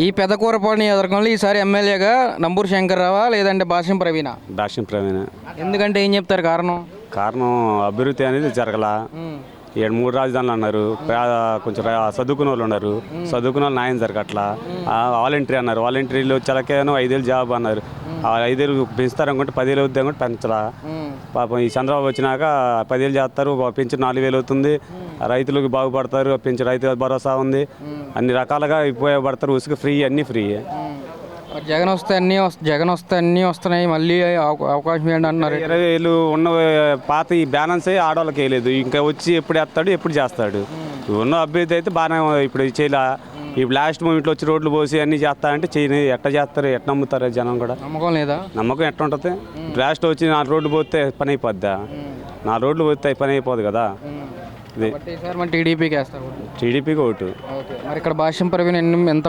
ఈ పెదకూరపాడు నియోజకవర్గంలో ఈసారి ఎమ్మెల్యేగా నంబూరు శంకర్రావా లేదంటే భాష్యం ప్రవీణ? దాక్షిణ ప్రవీణ. ఎందుకంటే ఏం చెప్తారు కారణం? కారణం అభివృద్ధి అనేది జరగల. 3 రాజధానులు అన్నారు. కొంచెం చదువుకున్న వాళ్ళు ఉన్నారు, చదువుకున్న వాళ్ళు న్యాయం జరగట్లా. వాలంటరీ అన్నారు, వాలంటరీలో వచ్చాకేనో 5 ఏళ్ళు జాబ్ అన్నారు. 5 ఏళ్ళు పెంచుతారనుకుంటే 10 ఏళ్ళు అవుద్ది అనుకుంటే పెంచలా. పాపం ఈ చంద్రబాబు వచ్చినాక 10 ఏళ్ళు చేస్తారు, పెంచి 4 వేలు అవుతుంది. రైతులకు బాగుపడతారు, పెంచి రైతు భరోసా ఉంది, అన్ని రకాలుగా ఉపయోగపడతారు. ఉసుకు ఫ్రీ, అన్నీ ఫ్రీ. జగన్ వస్తే అన్నీ వస్తున్నాయి, మళ్ళీ అవకాశం ఏంటి అంటున్నారు. 20 ఏళ్ళు ఉన్న పాత ఈ బ్యాలెన్సే ఆడవాళ్ళకి వేయలేదు. ఇంకా వచ్చి ఎప్పుడు వేస్తాడు, ఎప్పుడు చేస్తాడు. ఉన్న అభ్యర్థి అయితే బాగానే ఇప్పుడు చేయలే. ఇప్పుడు లాస్ట్ మూమెంట్లో వచ్చి రోడ్లు పోసి అన్నీ చేస్తా అంటే చేయని ఎట్లా చేస్తారు, ఎట్లా నమ్ముతారు జనం కూడా? నమ్మకం లేదా? నమ్మకం ఎట్లా ఉంటుంది? లాస్ట్ వచ్చి 4 రోడ్లు పోతే పని అయిపోద్దా? 4 రోడ్లు పోతే పని అయిపోదు కదా. ఈసారి మన టీడీపీకి వేస్తారు. టీడీపీకి ఓటు. మరి ఇక్కడ భాష్యం ప్రవీణ్ ఎంత